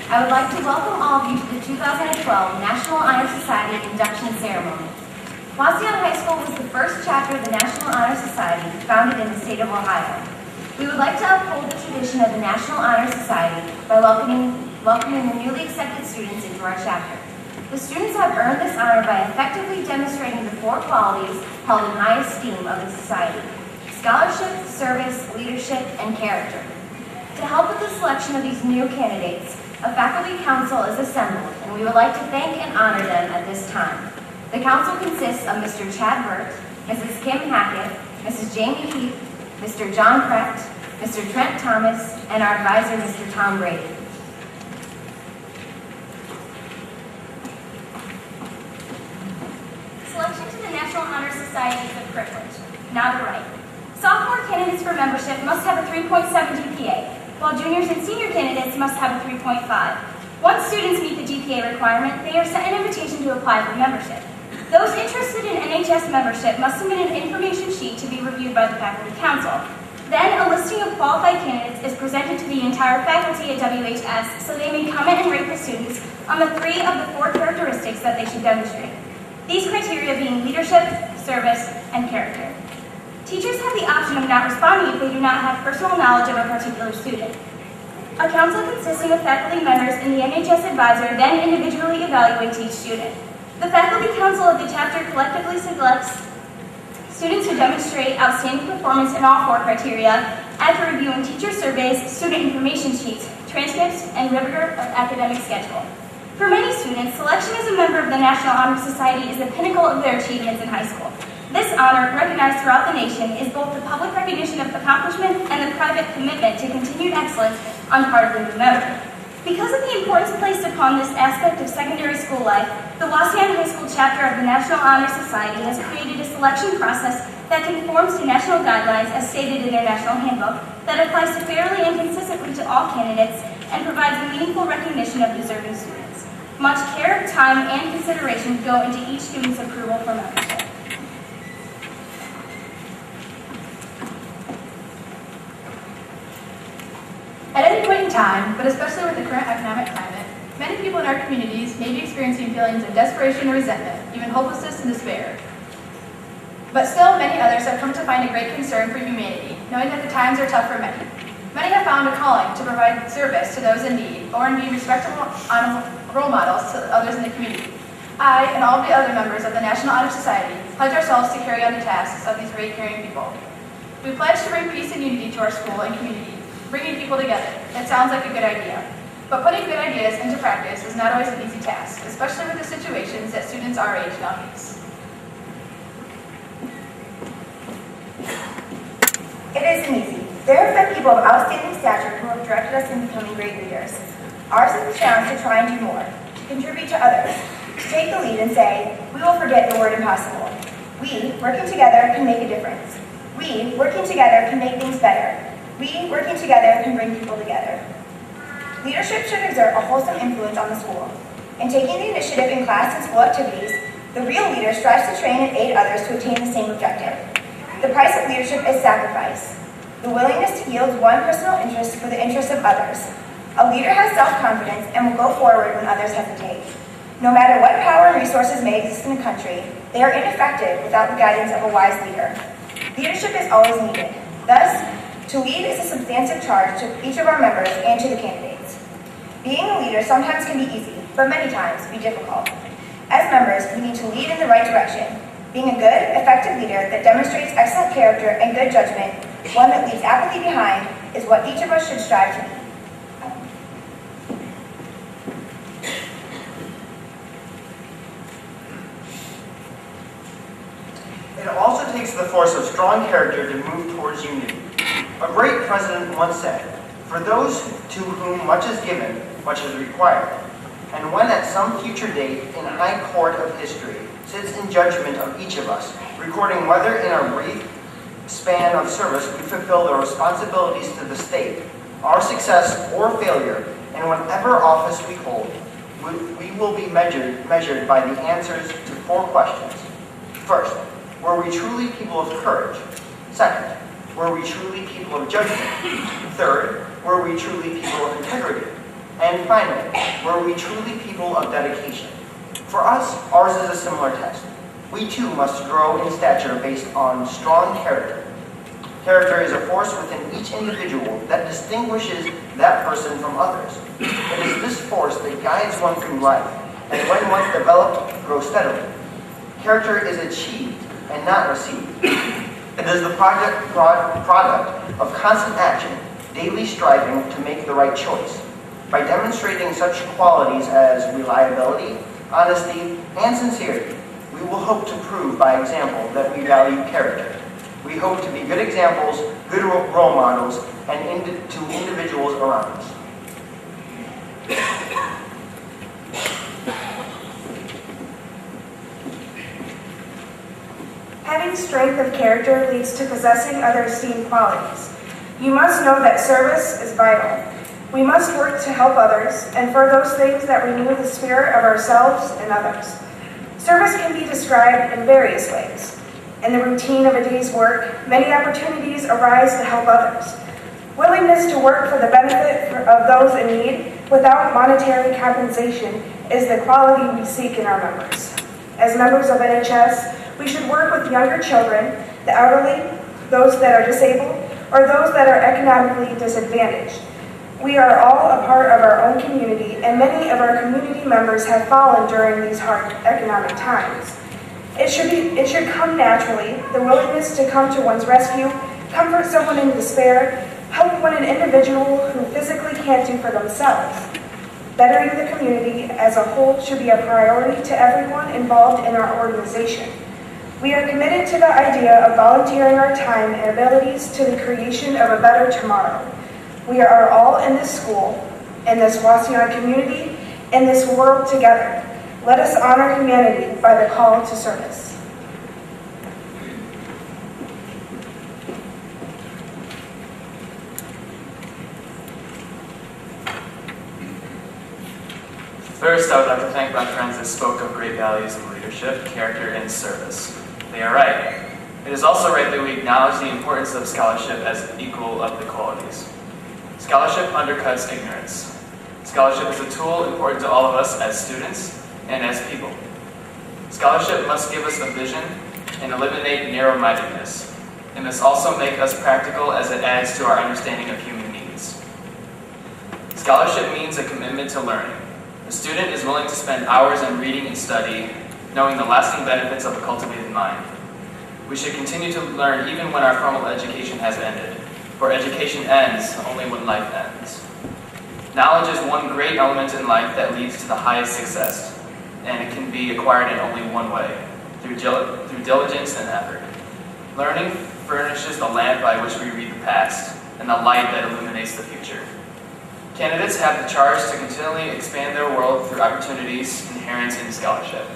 I would like to welcome all of you to the 2012 National Honor Society Induction Ceremony. Wauseon High School was the first chapter of the National Honor Society founded in the state of Ohio. We would like to uphold the tradition of the National Honor Society by welcoming the newly accepted students into our chapter. The students have earned this honor by effectively demonstrating the 4 qualities held in high esteem of the society: scholarship, service, leadership, and character. To help with the selection of these new candidates, a faculty council is assembled, and we would like to thank and honor them at this time. The council consists of Mr. Chad Burt, Mrs. Kim Hackett, Mrs. Jamie Heath, Mr. John Precht, Mr. Trent Thomas, and our advisor, Mr. Tom Brady. Selection to the National Honor Society is a privilege, not a right. Sophomore candidates for membership must have a 3.7 GPA, while juniors and senior candidates must have a 3.5. Once students meet the GPA requirement, they are sent an invitation to apply for membership. Those interested in NHS membership must submit an information sheet to be reviewed by the Faculty Council. Then a listing of qualified candidates is presented to the entire faculty at WHS so they may comment and rate the students on the 3 of the 4 characteristics that they should demonstrate. These criteria being leadership, service, and character. Teachers have the option of not responding if they do not have personal knowledge of a particular student. A council consisting of faculty members and the NHS advisor then individually evaluates each student. The Faculty Council of the chapter collectively selects students who demonstrate outstanding performance in all 4 criteria after reviewing teacher surveys, student information sheets, transcripts, and rigor of academic schedule. For many students, selection as a member of the National Honor Society is the pinnacle of their achievements in high school. This honor, recognized throughout the nation, is both the public recognition of accomplishment and the private commitment to continued excellence on the part of the new member. Because of the importance placed upon this aspect of secondary school life, the Wauseon High School chapter of the National Honor Society has created a selection process that conforms to national guidelines as stated in their national handbook that applies fairly and consistently to all candidates and provides a meaningful recognition of deserving students. Much care, time, and consideration go into each student's approval for membership. At any point in time, but especially with the current economic climate, many people in our communities may be experiencing feelings of desperation or resentment, even hopelessness and despair. But still, many others have come to find a great concern for humanity, knowing that the times are tough for many. Many have found a calling to provide service to those in need, or in being respectable role models to others in the community. I, and all of the other members of the National Honor Society, pledge ourselves to carry on the tasks of these great caring people. We pledge to bring peace and unity to our school and community, bringing people together. It sounds like a good idea. But putting good ideas into practice is not always an easy task, especially with the situations that students our age now face. It isn't easy. There have been people of outstanding stature who have directed us in becoming great leaders. Ours is the challenge to try and do more, to contribute to others, to take the lead and say, we will forget the word impossible. We, working together, can make a difference. We, working together, can make things better. We, working together, can bring people together. Leadership should exert a wholesome influence on the school. In taking the initiative in class and school activities, the real leader strives to train and aid others to attain the same objective. The price of leadership is sacrifice, the willingness to yield one personal interest for the interest of others. A leader has self-confidence and will go forward when others hesitate. No matter what power and resources may exist in a country, they are ineffective without the guidance of a wise leader. Leadership is always needed. Thus, to lead is a substantive charge to each of our members and to the candidates. Being a leader sometimes can be easy, but many times be difficult. As members, we need to lead in the right direction. Being a good, effective leader that demonstrates excellent character and good judgment, one that leaves apathy behind, is what each of us should strive to be. It also takes the force of strong character to move towards unity. A great president once said, "For those to whom much is given, much is required." And when at some future date in high court of history sits in judgment of each of us, recording whether in our brief span of service we fulfill the responsibilities to the state, our success or failure, and whatever office we hold, we will be measured by the answers to 4 questions. First, were we truly people of courage? Second, were we truly people of judgment? Third, were we truly people of integrity? And finally, were we truly people of dedication? For us, ours is a similar test. We too must grow in stature based on strong character. Character is a force within each individual that distinguishes that person from others. It is this force that guides one through life, and when once developed, grows steadily. Character is achieved and not received. It is the product of constant action, daily striving to make the right choice. By demonstrating such qualities as reliability, honesty, and sincerity, we will hope to prove by example that we value character. We hope to be good examples, good role models, and to individuals around us. Having strength of character leads to possessing other esteemed qualities. You must know that service is vital. We must work to help others and for those things that renew the spirit of ourselves and others. Service can be described in various ways. In the routine of a day's work, many opportunities arise to help others. Willingness to work for the benefit of those in need without monetary compensation is the quality we seek in our members. As members of NHS, we should work with younger children, the elderly, those that are disabled, or those that are economically disadvantaged. We are all a part of our own community, and many of our community members have fallen during these hard economic times. It should come naturally, the willingness to come to one's rescue, comfort someone in despair, help an individual who physically can't do for themselves. Bettering the community as a whole should be a priority to everyone involved in our organization. We are committed to the idea of volunteering our time and abilities to the creation of a better tomorrow. We are all in this school, in this Wauseon community, in this world together. Let us honor humanity by the call to service. First, I would like to thank my friends that spoke of great values of leadership, character, and service. They are right. It is also right that we acknowledge the importance of scholarship as equal of the qualities. Scholarship undercuts ignorance. Scholarship is a tool important to all of us as students and as people. Scholarship must give us a vision and eliminate narrow-mindedness. It must also make us practical as it adds to our understanding of human needs. Scholarship means a commitment to learning. The student is willing to spend hours in reading and study, knowing the lasting benefits of a cultivated mind. We should continue to learn even when our formal education has ended, for education ends only when life ends. Knowledge is one great element in life that leads to the highest success, and it can be acquired in only one way, through diligence and effort. Learning furnishes the lamp by which we read the past, and the light that illuminates the future. Candidates have the charge to continually expand their world through opportunities inherent in scholarship.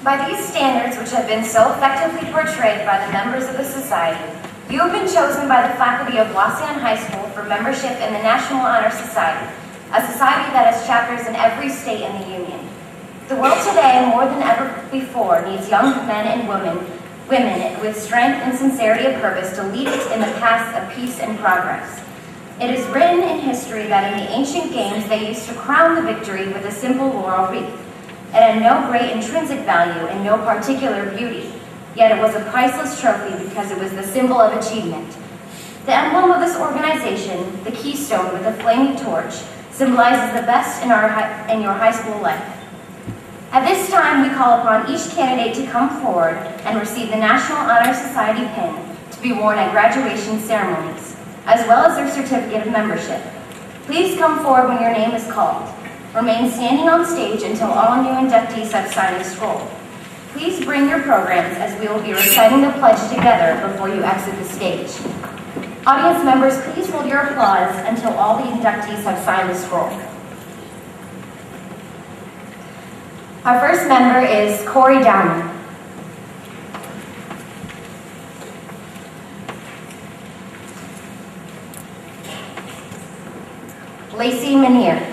By these standards, which have been so effectively portrayed by the members of the Society, you have been chosen by the faculty of Wauseon High School for membership in the National Honor Society, a society that has chapters in every state in the Union. The world today, more than ever before, needs young men and women with strength and sincerity of purpose to lead it in the paths of peace and progress. It is written in history that in the ancient games they used to crown the victory with a simple laurel wreath. It had no great intrinsic value and no particular beauty, yet it was a priceless trophy because it was the symbol of achievement. The emblem of this organization, the keystone with a flaming torch, symbolizes the best in your high school life. At this time, we call upon each candidate to come forward and receive the National Honor Society pin to be worn at graduation ceremonies, as well as their certificate of membership. Please come forward when your name is called. Remain standing on stage until all new inductees have signed the scroll. Please bring your programs as we will be reciting the pledge together before you exit the stage. Audience members, please hold your applause until all the inductees have signed the scroll. Our first member is Corey Downey. Lacey Manier.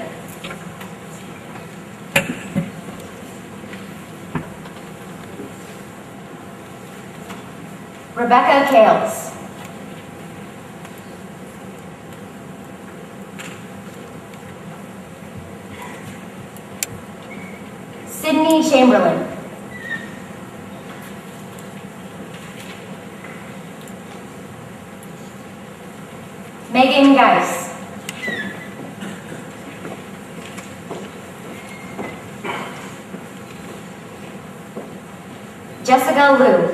Rebecca Kales. Chamberlain. Megan Geis. Jessica Liu.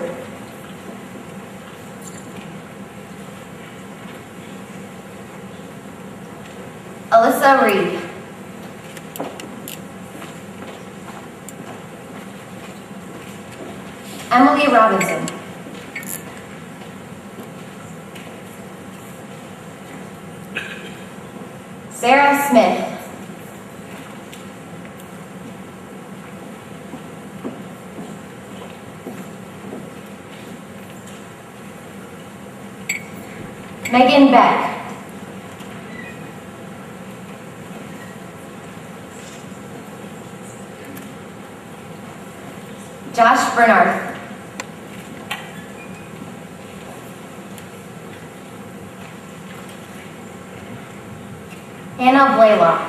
Alyssa Reed. Emily Robinson. Sarah Smith. Megan Beck. Josh Bernard. Hannah Blaylock.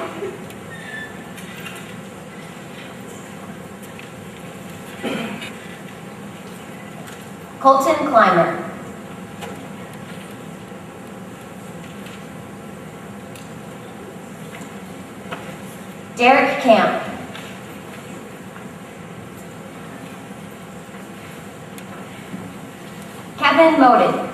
Colton Clymer. Derek Camp. Kevin Moden.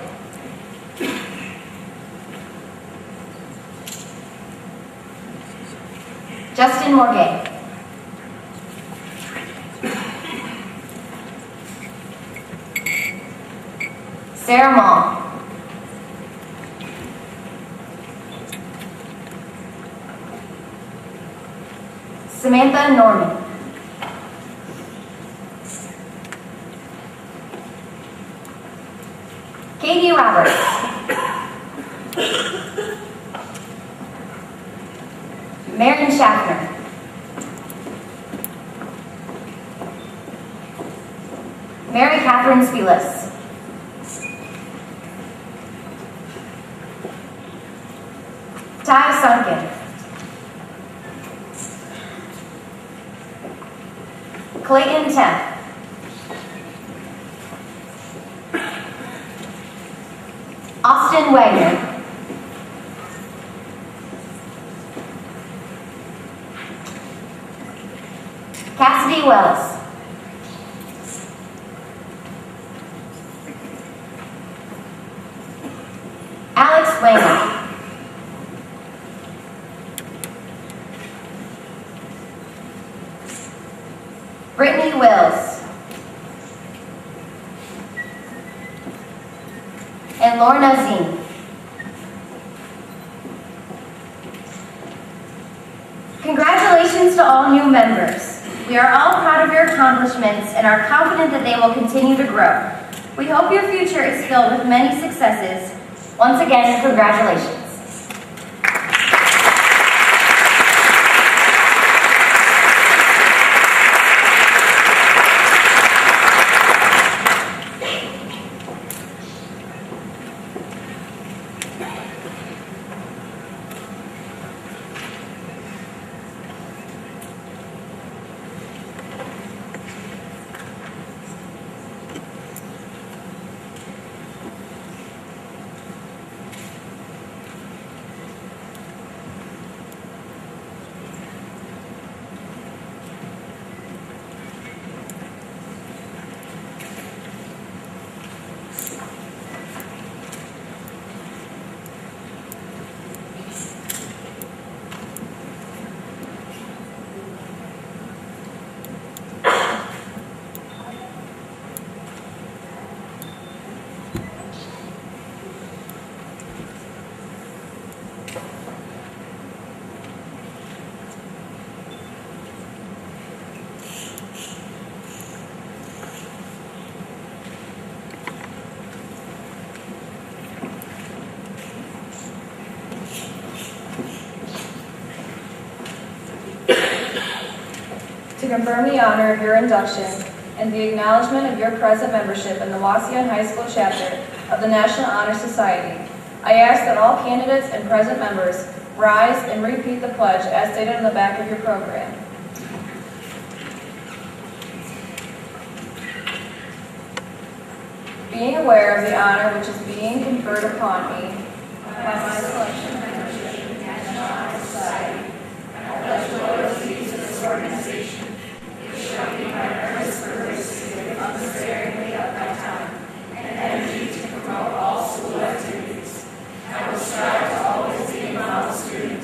Justin Morgay. Sarah Mall. Samantha Norman. Katie Roberts. Marion Schaffner. Mary Catherine Spielus. Ty Sunken. Clayton Temp. Austin Wagner. Cassidy Wells. Alex Lehman. Brittany Wills. And Lorna Zine. Congratulations to all new members. We are all proud of your accomplishments and are confident that they will continue to grow. We hope your future is filled with many successes. Once again, congratulations. To confirm the honor of your induction and the acknowledgement of your present membership in the Wauseon High School chapter of the National Honor Society, I ask that all candidates and present members rise and repeat the pledge as stated on the back of your program. being aware of the honor which is being conferred upon me by my selection and membership in the National Honor Society, I pledge loyalty to this organization, which shall be my earnest purpose to give unsparingly of my time and energy to promote all school activities. I will strive to always be a model student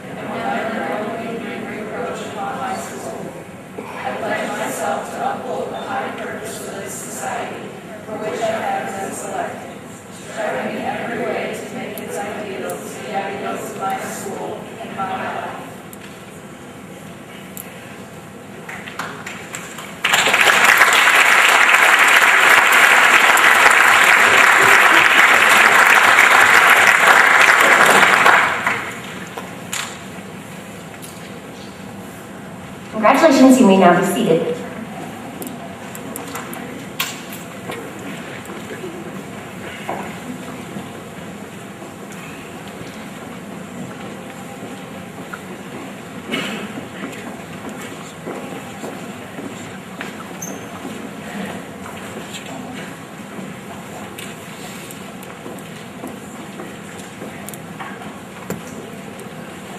and will never knowingly bring reproach upon my school. I pledge myself to uphold the high purpose of this society for which I have been selected, striving in every way to make its ideals the ideals of my school and my life. Congratulations, you may now be seated.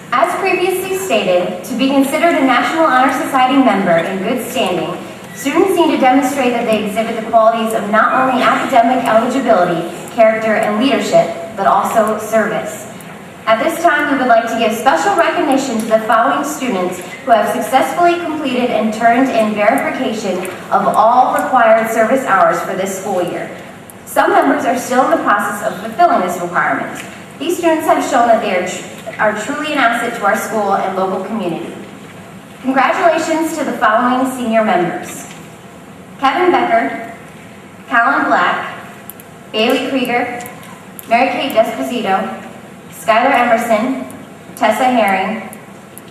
As previously stated, to be considered a National Honor Society member in good standing, students need to demonstrate that they exhibit the qualities of not only academic eligibility, character, and leadership, but also service. At this time, we would like to give special recognition to the following students who have successfully completed and turned in verification of all required service hours for this school year. Some members are still in the process of fulfilling this requirement. These students have shown that they are truly an asset to our school and local community. Congratulations to the following senior members: Kevin Becker, Colin Black, Bailey Krieger, Mary Kate Desposito, Skylar Emerson, Tessa Herring,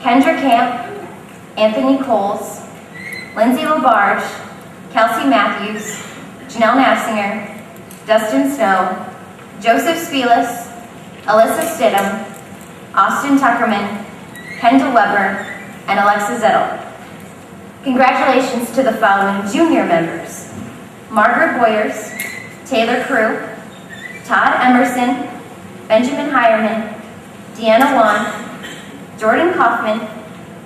Kendra Camp, Anthony Coles, Lindsay LaBarge, Kelsey Matthews, Janelle Nassinger, Dustin Snow, Joseph Spielus, Alyssa Stidham, Austin Tuckerman, Kendall Weber, and Alexa Zettel. Congratulations to the following junior members: Margaret Boyers, Taylor Crew, Todd Emerson, Benjamin Hireman, Deanna Wan, Jordan Kaufman,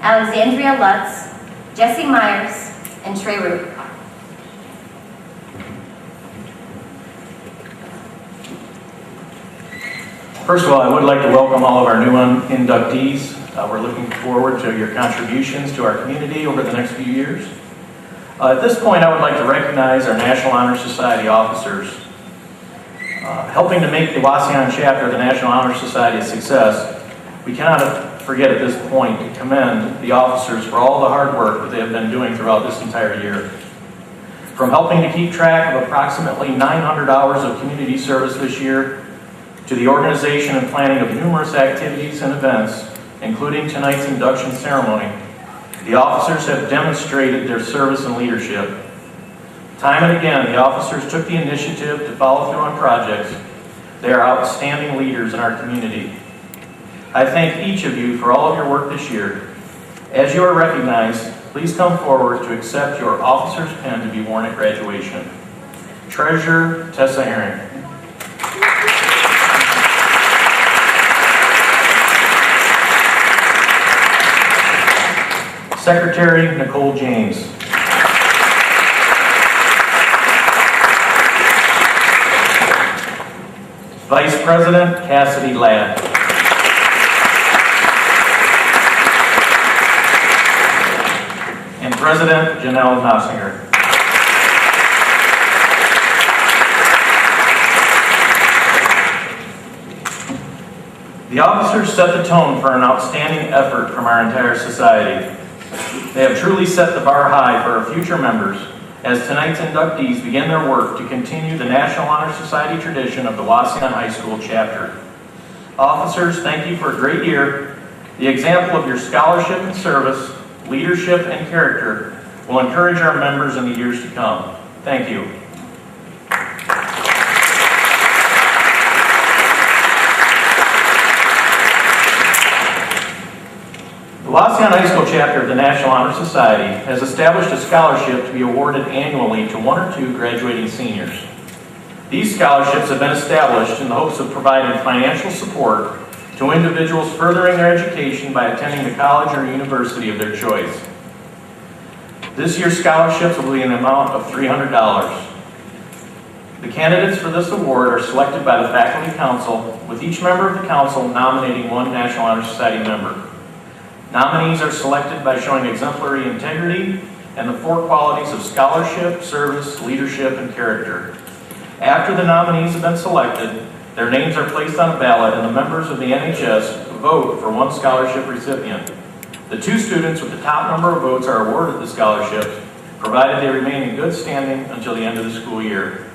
Alexandria Lutz, Jesse Myers, and Trey Root. First of all, I would like to welcome all of our new inductees. We're looking forward to your contributions to our community over the next few years. At this point, I would like to recognize our National Honor Society officers. Helping to make the Wauseon chapter of the National Honor Society a success, we cannot forget at this point to commend the officers for all the hard work that they have been doing throughout this entire year. From helping to keep track of approximately 900 hours of community service this year, to the organization and planning of numerous activities and events, including tonight's induction ceremony, the officers have demonstrated their service and leadership. Time and again, the officers took the initiative to follow through on projects. They are outstanding leaders in our community. I thank each of you for all of your work this year. As you are recognized, please come forward to accept your officer's pin to be worn at graduation. Treasurer Tessa Herring. Secretary Nicole James. Vice President Cassidy Ladd. And President Janelle Nassinger. The officers set the tone for an outstanding effort from our entire society. They have truly set the bar high for our future members as tonight's inductees begin their work to continue the National Honor Society tradition of the Wauseon High School chapter. Officers, thank you for a great year. The example of your scholarship and service, leadership, and character will encourage our members in the years to come. Thank you. The Wauseon High School chapter of the National Honor Society has established a scholarship to be awarded annually to one or two graduating seniors. These scholarships have been established in the hopes of providing financial support to individuals furthering their education by attending the college or university of their choice. This year's scholarships will be an amount of $300. The candidates for this award are selected by the Faculty Council, with each member of the council nominating one National Honor Society member. Nominees are selected by showing exemplary integrity and the 4 qualities of scholarship, service, leadership, and character. After the nominees have been selected, their names are placed on a ballot and the members of the NHS vote for one scholarship recipient. The 2 students with the top number of votes are awarded the scholarships, provided they remain in good standing until the end of the school year.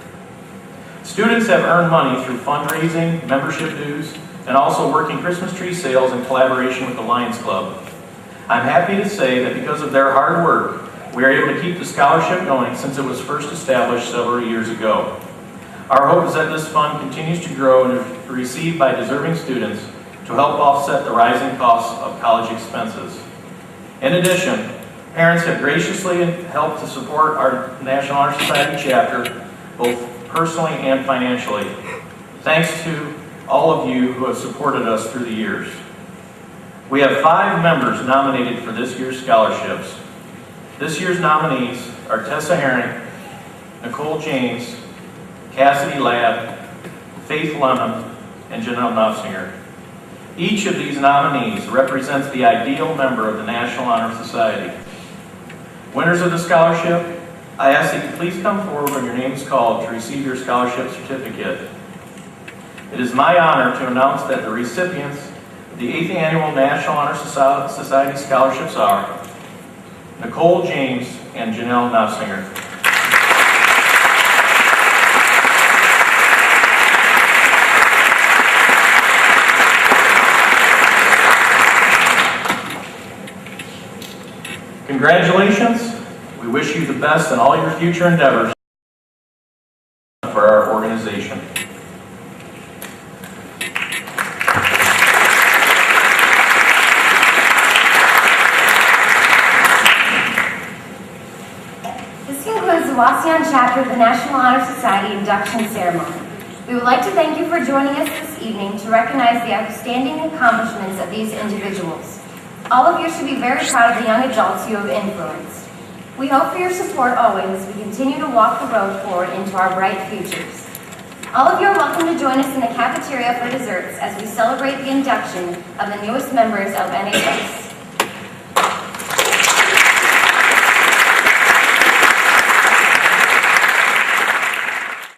Students have earned money through fundraising, membership dues, and also working Christmas tree sales in collaboration with the Lions Club. I'm happy to say that because of their hard work, we are able to keep the scholarship going since it was first established several years ago. Our hope is that this fund continues to grow and is received by deserving students to help offset the rising costs of college expenses. In addition, parents have graciously helped to support our National Honor Society chapter, both personally and financially. Thanks to all of you who have supported us through the years. We have 5 members nominated for this year's scholarships. This year's nominees are Tessa Herring, Nicole James, Cassidy Ladd, Faith Lemon, and Janelle Knopfinger. Each of these nominees represents the ideal member of the National Honor Society. Winners of the scholarship, I ask that you please come forward when your name is called to receive your scholarship certificate. It is my honor to announce that the recipients of the 8th Annual National Honor Society scholarships are Nicole James and Janelle Knopfinger. Congratulations. We wish you the best in all your future endeavors for our organization. This concludes the Wasion chapter of the National Honor Society induction ceremony. We would like to thank you for joining us this evening to recognize the outstanding accomplishments of these individuals. All of you should be very proud of the young adults you have influenced. We hope for your support always as we continue to walk the road forward into our bright futures. All of you are welcome to join us in the cafeteria for desserts as we celebrate the induction of the newest members of NHS.